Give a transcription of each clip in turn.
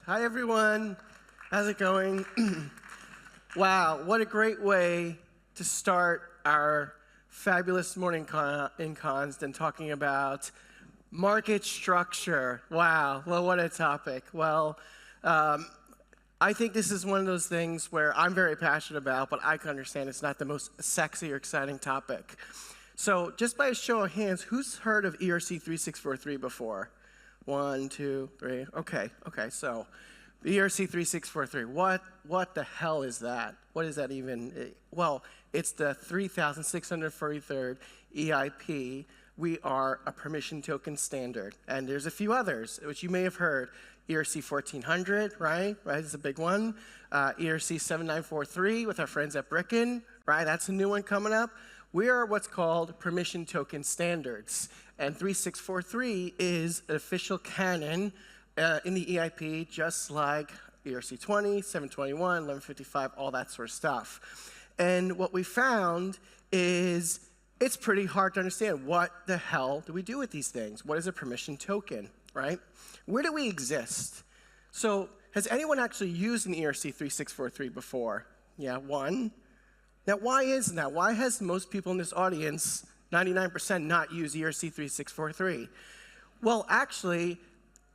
Hi, everyone. How's it going? Wow, what a great way to start our fabulous morning in cons than talking about market structure. Wow, well, what a topic. Well, I think this is one of those things where I'm very passionate about, but I can understand it's not the most sexy or exciting topic. So just by a show of hands, who's heard of ERC-3643 before? 1, 2, 3. Okay, so the ERC-3643, what the hell is that? What is that even? Well, it's the 3643rd EIP. We are a permission token standard. And there's a few others, which you may have heard. ERC-1400, right? It's a big one. ERC-7943 with our friends at Bricken, right? That's a new one coming up. We are what's called permission token standards. And 3643 is an official canon in the EIP, just like ERC-20, 721, 1155, all that sort of stuff. And what we found is it's pretty hard to understand what the hell do we do with these things? What is a permission token, right? Where do we exist? So has anyone actually used an ERC-3643 before? Yeah, one. Now, why is that? Why has most people in this audience, 99%, not used ERC-3643? Well, actually,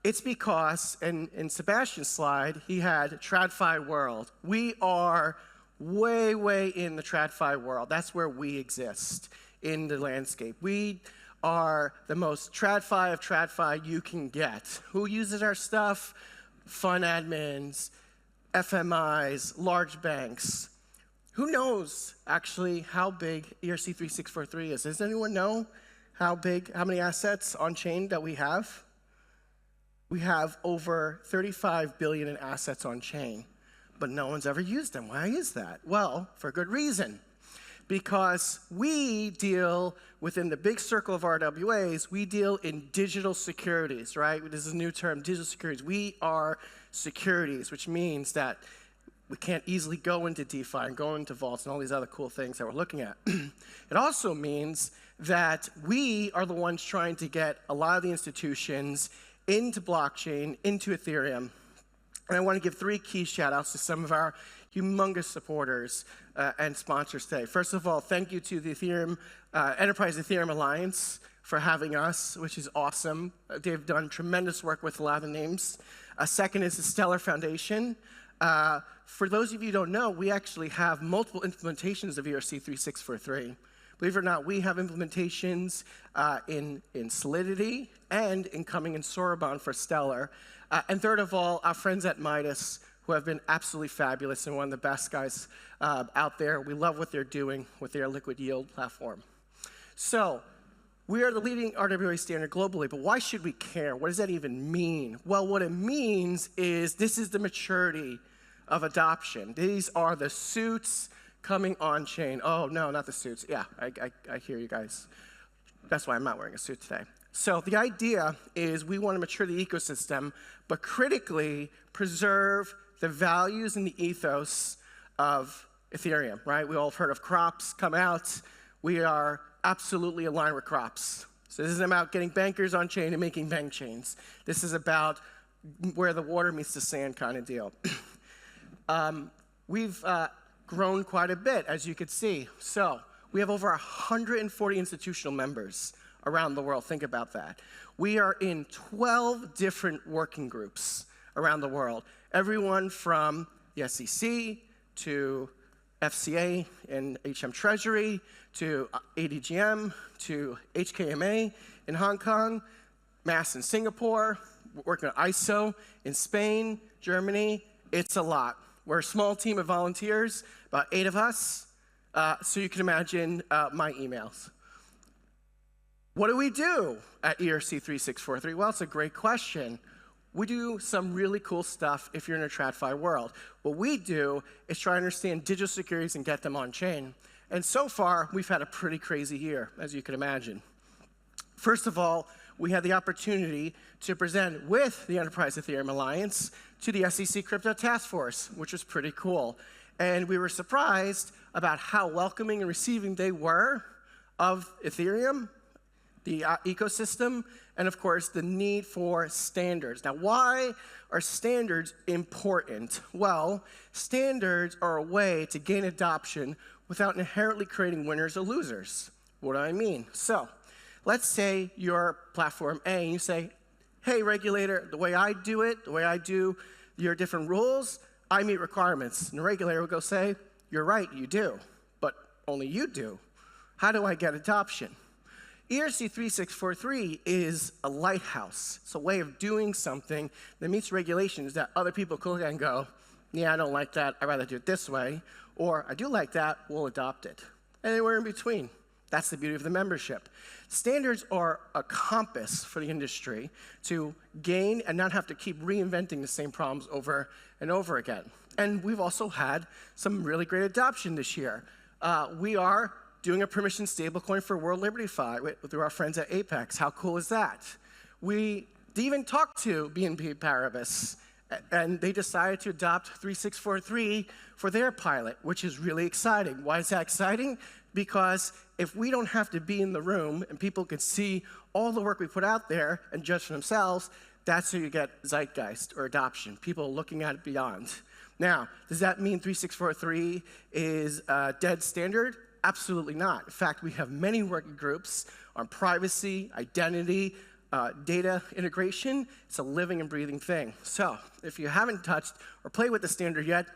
it's because, in Sebastian's slide, he had TradFi world. We are way, way in the TradFi world. That's where we exist in the landscape. We are the most TradFi of TradFi you can get. Who uses our stuff? Fund admins, FMIs, large banks. Who knows, actually, how big ERC-3643 is? Does anyone know how many assets on chain that we have? We have over 35 billion in assets on chain, but no one's ever used them. Why is that? Well, for good reason. Because we deal within the big circle of RWAs, we deal in digital securities, right? This is a new term, digital securities. We are securities, which means that we can't easily go into DeFi and go into vaults and all these other cool things that we're looking at. It also means that we are the ones trying to get a lot of the institutions into blockchain, into Ethereum. And I want to give 3 key shout-outs to some of our humongous supporters and sponsors today. First of all, thank you to the Ethereum Enterprise Ethereum Alliance for having us, which is awesome. They've done tremendous work with a lot of the names. Second is the Stellar Foundation. For those of you who don't know, we actually have multiple implementations of ERC-3643. Believe it or not, we have implementations in Solidity and incoming in Sorbonne for Stellar. And third of all, our friends at Midas, who have been absolutely fabulous and one of the best guys out there. We love what they're doing with their liquid yield platform. So we are the leading RWA standard globally, but why should we care? What does that even mean? Well, what it means is this is the maturity of adoption. These are the suits coming on chain. Oh, no, not the suits. Yeah, I hear you guys. That's why I'm not wearing a suit today. So the idea is we want to mature the ecosystem, but critically preserve the values and the ethos of Ethereum, right? We all have heard of crops come out. We are absolutely aligned with crops. So this isn't about getting bankers on chain and making bank chains. This is about where the water meets the sand kind of deal. We've grown quite a bit, as you could see. So we have over 140 institutional members around the world. Think about that. We are in 12 different working groups around the world. Everyone from the SEC to FCA and HM Treasury to ADGM to HKMA in Hong Kong, MAS in Singapore, working on ISO in Spain, Germany. It's a lot. We're a small team of volunteers, about 8 of us, so you can imagine my emails. What do we do at ERC-3643? Well, it's a great question. We do some really cool stuff if you're in a TradFi world. What we do is try to understand digital securities and get them on chain. And so far, we've had a pretty crazy year, as you can imagine. First of all, we had the opportunity to present with the Enterprise Ethereum Alliance to the SEC Crypto Task Force, which was pretty cool. And we were surprised about how welcoming and receiving they were of Ethereum the ecosystem, and of course, the need for standards. Now, why are standards important? Well, standards are a way to gain adoption without inherently creating winners or losers. What do I mean? So, let's say you're platform A, and you say, hey, regulator, the way I do it, the way I do your different rules, I meet requirements. And the regulator will go say, you're right, you do, but only you do. How do I get adoption? ERC-3643 is a lighthouse. It's a way of doing something that meets regulations that other people can look at and go, yeah, I don't like that, I'd rather do it this way, or I do like that, we'll adopt it. Anywhere in between. That's the beauty of the membership. Standards are a compass for the industry to gain and not have to keep reinventing the same problems over and over again. And we've also had some really great adoption this year. We are doing a permission stablecoin for World Liberty Fi through our friends at Apex. How cool is that? We even talked to BNP Paribas, and they decided to adopt 3643 for their pilot, which is really exciting. Why is that exciting? Because if we don't have to be in the room and people can see all the work we put out there and judge for themselves, that's how you get zeitgeist or adoption, people looking at it beyond. Now, does that mean 3643 is a dead standard? Absolutely not. In fact, we have many working groups on privacy, identity, data integration. It's a living and breathing thing. So if you haven't touched or played with the standard yet,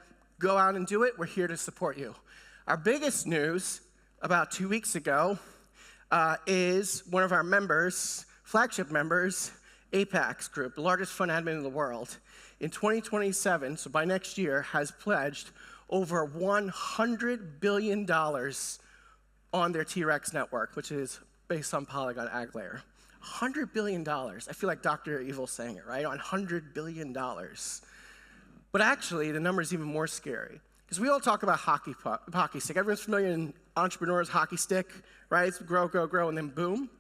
go out and do it. We're here to support you. Our biggest news about 2 weeks ago is one of our members, flagship members, Apex Group, the largest fund admin in the world, in 2027, so by next year, has pledged over $100 billion on their T-Rex network, which is based on Polygon Ag Layer. $100 billion. I feel like Dr. Evil saying it, right? On $100 billion. But actually, the number is even more scary. Because we all talk about hockey stick. Everyone's familiar in entrepreneurs' hockey stick, right? It's grow, grow, grow, and then boom.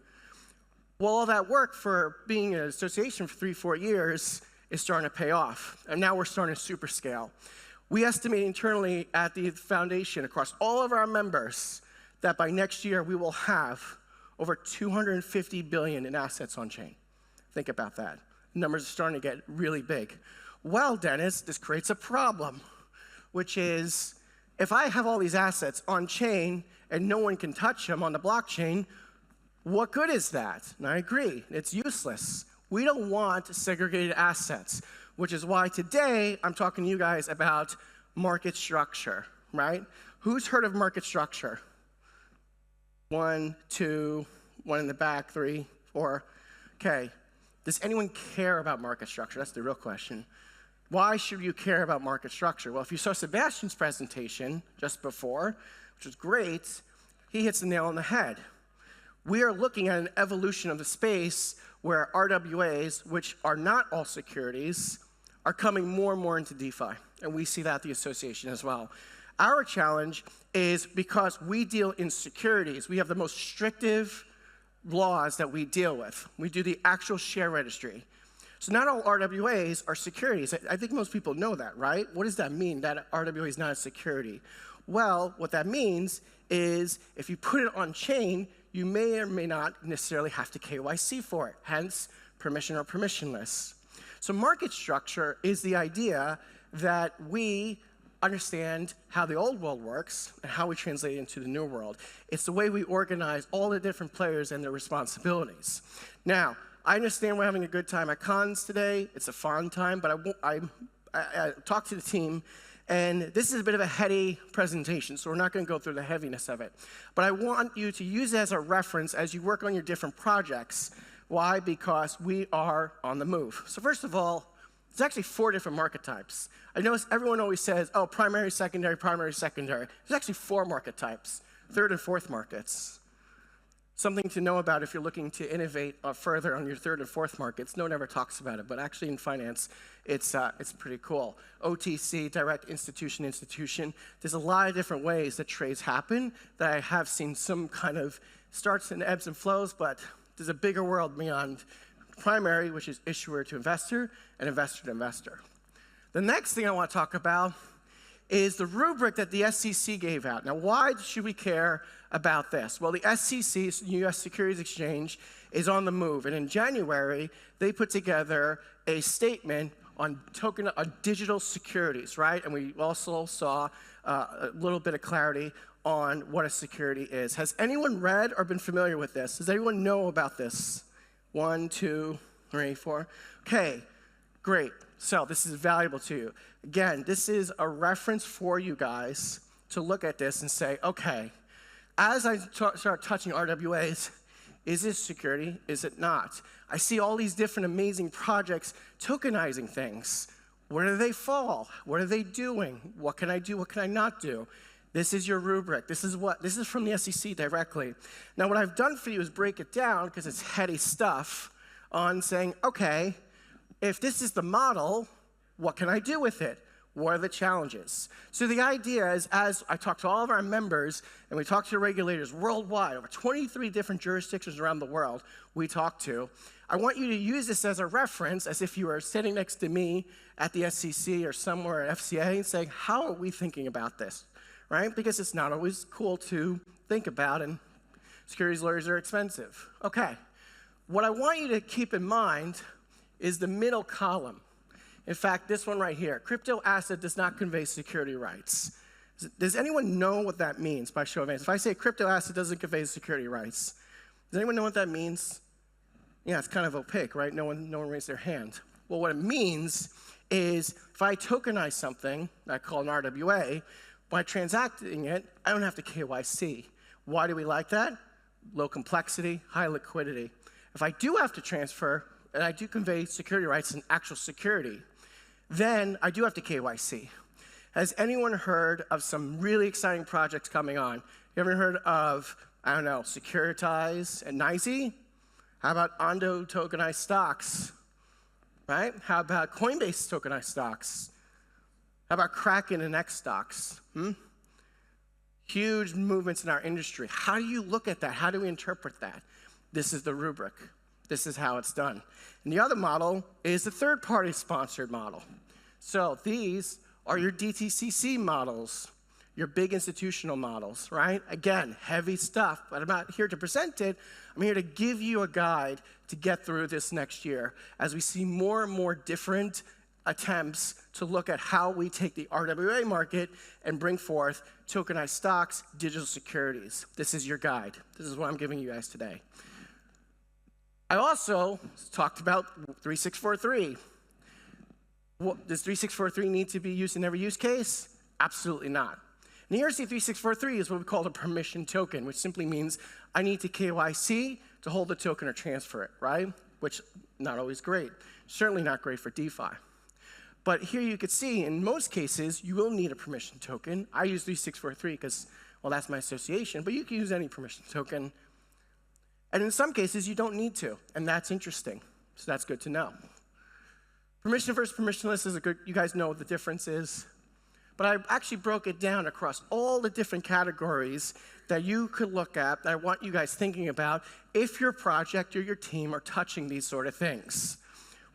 Well, all that work for being an association for 3-4 years is starting to pay off. And now we're starting to super scale. We estimate internally at the foundation across all of our members that by next year we will have over 250 billion in assets on chain. Think about that. Numbers are starting to get really big. Well, Dennis, this creates a problem, which is if I have all these assets on chain and no one can touch them on the blockchain, what good is that? And I agree, it's useless. We don't want segregated assets, which is why today I'm talking to you guys about market structure, right? Who's heard of market structure? 1, 2, 1 in the back, 3, 4. Okay. Does anyone care about market structure? That's the real question. Why should you care about market structure? Well, if you saw Sebastian's presentation just before, which was great, he hits the nail on the head. We are looking at an evolution of the space where RWAs, which are not all securities, are coming more and more into DeFi. And we see that at the association as well. Our challenge is because we deal in securities, we have the most restrictive laws that we deal with. We do the actual share registry. So not all RWAs are securities. I think most people know that, right? What does that mean, that RWA is not a security? Well, what that means is if you put it on chain, you may or may not necessarily have to KYC for it, hence permission or permissionless. So market structure is the idea that we understand how the old world works and how we translate it into the new world. It's the way we organize all the different players and their responsibilities. Now, I understand we're having a good time at cons today. It's a fun time, but I talked to the team, and this is a bit of a heady presentation, so we're not going to go through the heaviness of it. But I want you to use it as a reference as you work on your different projects. Why? Because we are on the move. So first of all, there's actually 4 different market types. I notice everyone always says, oh, primary, secondary, primary, secondary. There's actually 4 market types, 3rd and 4th markets. Something to know about if you're looking to innovate further on your 3rd and 4th markets. No one ever talks about it, but actually in finance, it's pretty cool. OTC, direct institution, institution. There's a lot of different ways that trades happen that I have seen some kind of starts and ebbs and flows, but there's a bigger world beyond primary, which is issuer to investor, and investor to investor. The next thing I want to talk about is the rubric that the SEC gave out. Now, why should we care about this? Well, the SEC, U.S. Securities Exchange, is on the move. And in January, they put together a statement on digital securities, right? And we also saw a little bit of clarity on what a security is. Has anyone read or been familiar with this? Does anyone know about this? 1, 2, 3, 4. Okay, great. So this is valuable to you. Again, this is a reference for you guys to look at this and say, okay, as I start touching RWAs, is this security? Is it not? I see all these different amazing projects tokenizing things. Where do they fall? What are they doing? What can I do? What can I not do? This is your rubric. This is from the SEC directly. Now, what I've done for you is break it down, because it's heady stuff, on saying, okay, if this is the model, what can I do with it? What are the challenges? So the idea is, as I talk to all of our members, and we talk to regulators worldwide, over 23 different jurisdictions around the world we talk to, I want you to use this as a reference, as if you were sitting next to me at the SEC or somewhere at FCA, and saying, how are we thinking about this? Right? Because it's not always cool to think about, and securities lawyers are expensive. Okay, what I want you to keep in mind is the middle column. In fact, this one right here, crypto asset does not convey security rights. Does anyone know what that means by show of hands? If I say crypto asset doesn't convey security rights, does anyone know what that means? Yeah, it's kind of opaque, right? No one raised their hand. Well, what it means is if I tokenize something that I call an RWA, by transacting it, I don't have to KYC. Why do we like that? Low complexity, high liquidity. If I do have to transfer, and I do convey security rights in actual security, then I do have to KYC. Has anyone heard of some really exciting projects coming on? You ever heard of, I don't know, Securitize and NYSE? How about Ondo tokenized stocks? Right? How about Coinbase tokenized stocks? How about Kraken and X stocks? Huge movements in our industry. How do you look at that? How do we interpret that? This is the rubric. This is how it's done. And the other model is the third-party sponsored model. So these are your DTCC models, your big institutional models, right? Again, heavy stuff, but I'm not here to present it. I'm here to give you a guide to get through this next year as we see more and more different attempts to look at how we take the RWA market and bring forth tokenized stocks, digital securities. This is your guide. This is what I'm giving you guys today. I also talked about 3643. Does 3643 need to be used in every use case? Absolutely not. And the ERC-3643 is what we call a permission token, which simply means I need to KYC to hold the token or transfer it, right? Which, not always great. Certainly not great for DeFi. But here you could see, in most cases, you will need a permission token. I use 3643 because, well, that's my association, but you can use any permission token. And in some cases, you don't need to, and that's interesting. So that's good to know. Permission versus permissionless is you guys know what the difference is. But I actually broke it down across all the different categories that you could look at, that I want you guys thinking about if your project or your team are touching these sort of things.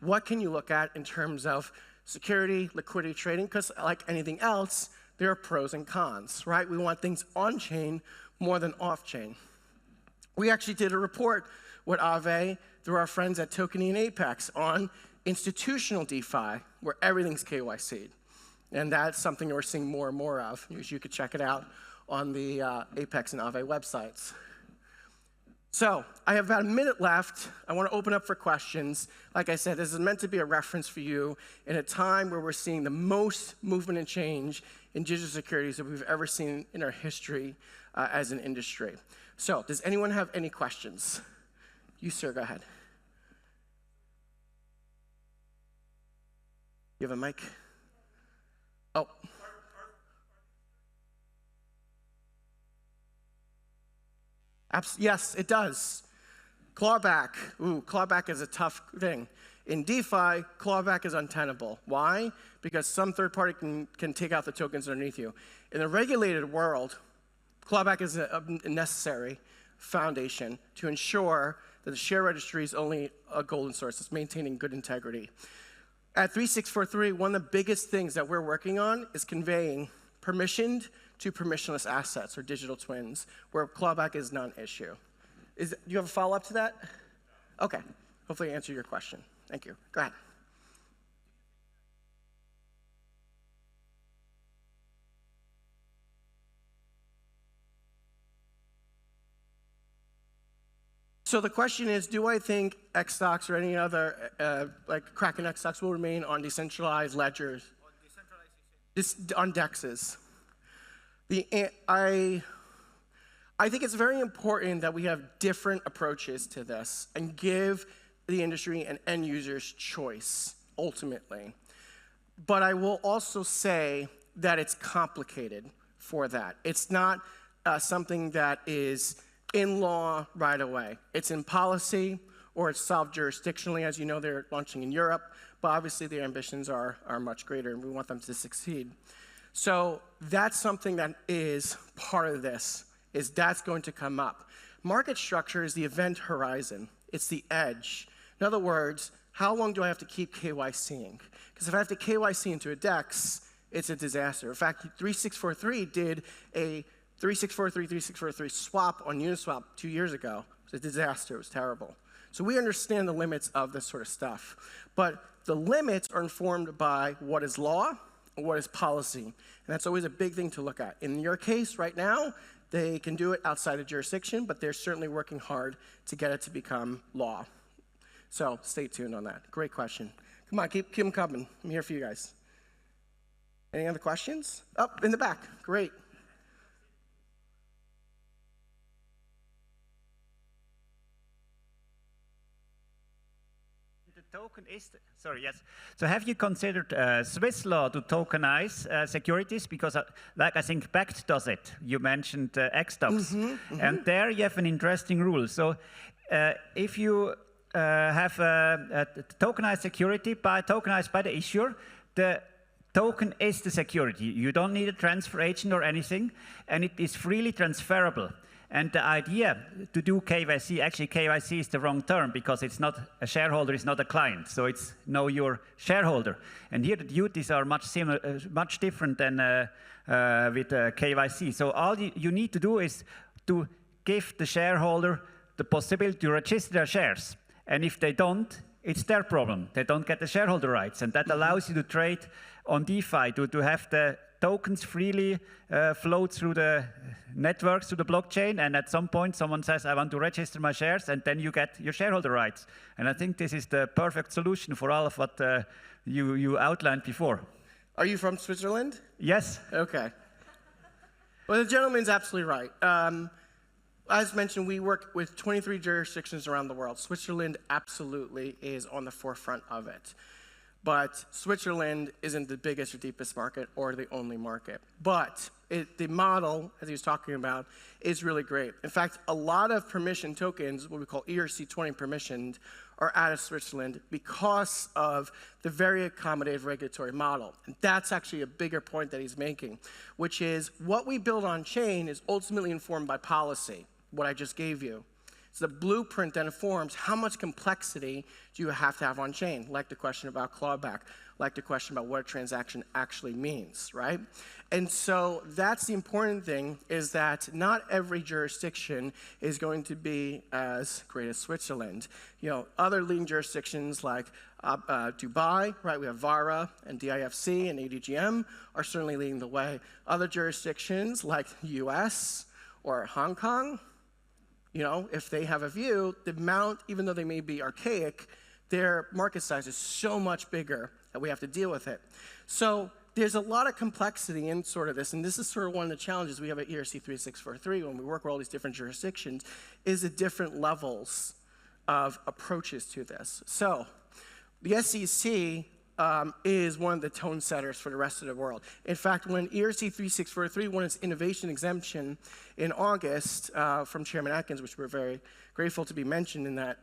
What can you look at in terms of security, liquidity trading? Because like anything else, there are pros and cons, right? We want things on-chain more than off-chain. We actually did a report with Ave through our friends at Tokeny and Apex on institutional DeFi, where everything's KYC'd. And that's something we're seeing more and more of. You could check it out on the Apex and Ave websites. So I have about a minute left. I want to open up for questions. Like I said, this is meant to be a reference for you in a time where we're seeing the most movement and change in digital securities that we've ever seen in our history as an industry. So does anyone have any questions? You, sir, go ahead. You have a mic? Oh. Yes, it does. Clawback. Ooh, clawback is a tough thing. In DeFi, clawback is untenable. Why? Because some third party can take out the tokens underneath you. In the regulated world, clawback is a necessary foundation to ensure that the share registry is only a golden source. It's maintaining good integrity. At 3643, one of the biggest things that we're working on is conveying permissioned to permissionless assets, or digital twins, where clawback is not an issue. Do you have a follow-up to that? Okay, hopefully I answered your question. Thank you. Go ahead. So the question is, do I think X stocks or any other, like Kraken X stocks, will remain on decentralized ledgers? On decentralized on DEXs. I think it's very important that we have different approaches to this and give the industry and end users choice, ultimately. But I will also say that it's complicated for that. It's not something that is in law right away. It's in policy, or it's solved jurisdictionally. As you know, they're launching in Europe, but obviously their ambitions are much greater, and we want them to succeed. So that's something that is part of this, is that's going to come up. Market structure is the event horizon. It's the edge. In other words, how long do I have to keep KYCing? Because if I have to KYC into a DEX, it's a disaster. In fact, 3643 did a 3643 swap on Uniswap 2 years ago. It was a disaster. It was terrible. So we understand the limits of this sort of stuff. But the limits are informed by what is law and what is policy. And that's always a big thing to look at. In your case right now, they can do it outside of jurisdiction, but they're certainly working hard to get it to become law. So stay tuned on that. Great question. Come on, keep them coming. I'm here for you guys. Any other questions? Oh, in the back. Great. Token is, sorry, yes. So have you considered Swiss law to tokenize securities? Because like I think BACT does it. You mentioned XStocks. And there you have an interesting rule. So if you have a tokenized security tokenized by the issuer, the token is the security. You don't need a transfer agent or anything, and it is freely transferable. And the idea to do KYC, actually KYC is the wrong term because it's not a shareholder, it's not a client. So it's know your shareholder. And here the duties are much similar, much different than with KYC. So all you need to do is to give the shareholder the possibility to register their shares. And if they don't, it's their problem. They don't get the shareholder rights. And that allows you to trade on DeFi, to have the tokens freely flow through the networks, through the blockchain, and at some point someone says, I want to register my shares, and then you get your shareholder rights. And I think this is the perfect solution for all of what you outlined before. Are you from Switzerland? Yes. Okay. Well, the gentleman's absolutely right. As mentioned, we work with 23 jurisdictions around the world. Switzerland absolutely is on the forefront of it. But Switzerland isn't the biggest or deepest market or the only market. But the model, as he was talking about, is really great. In fact, a lot of permission tokens, what we call ERC-20 permissioned, are out of Switzerland because of the very accommodative regulatory model. And that's actually a bigger point that he's making, which is what we build on chain is ultimately informed by policy, what I just gave you. It's the blueprint that informs how much complexity do you have to have on chain, like the question about clawback, like the question about what a transaction actually means, right? And so that's the important thing, is that not every jurisdiction is going to be as great as Switzerland. You know, other leading jurisdictions like Dubai, right? We have VARA and DIFC and ADGM are certainly leading the way. Other jurisdictions like the US or Hong Kong, you know, if they have a view, the amount, even though they may be archaic, their market size is so much bigger that we have to deal with it. So there's a lot of complexity in sort of this, and this is sort of one of the challenges we have at ERC-3643 when we work with all these different jurisdictions, is the different levels of approaches to this. So the SEC is one of the tone setters for the rest of the world. In fact, when ERC-3643 won its innovation exemption in August from Chairman Atkins, which we're very grateful to be mentioned in that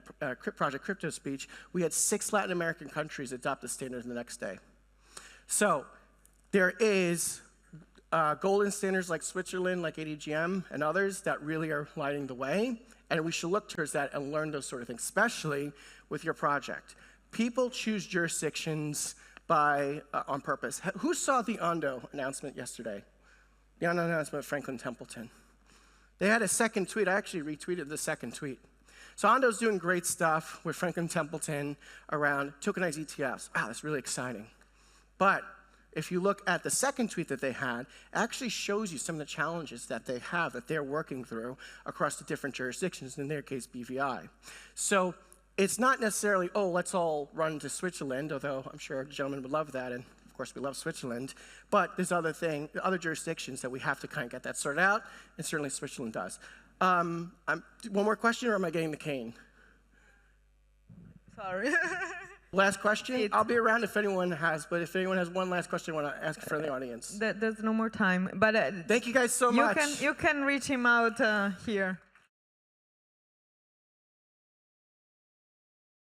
Project Crypto speech, we had 6 Latin American countries adopt the standard the next day. So there is golden standards like Switzerland, like ADGM, and others that really are lighting the way, and we should look towards that and learn those sort of things, especially with your project. People choose jurisdictions on purpose. Who saw the Ondo announcement yesterday? The Ondo announcement of Franklin Templeton. They had a second tweet. I actually retweeted the second tweet. So Ondo's doing great stuff with Franklin Templeton around tokenized ETFs. Wow, that's really exciting. But if you look at the second tweet that they had, it actually shows you some of the challenges that they have, that they're working through across the different jurisdictions, in their case, BVI. So it's not necessarily, oh, let's all run to Switzerland, although I'm sure a gentleman would love that, and of course we love Switzerland. But there's other jurisdictions that we have to kind of get that sorted out, and certainly Switzerland does. One more question, or am I getting the cane? Sorry. Last question? I'll be around if anyone has, but if anyone has one last question I want to ask for the audience. There's no more time. But thank you guys so much. You can reach him out here.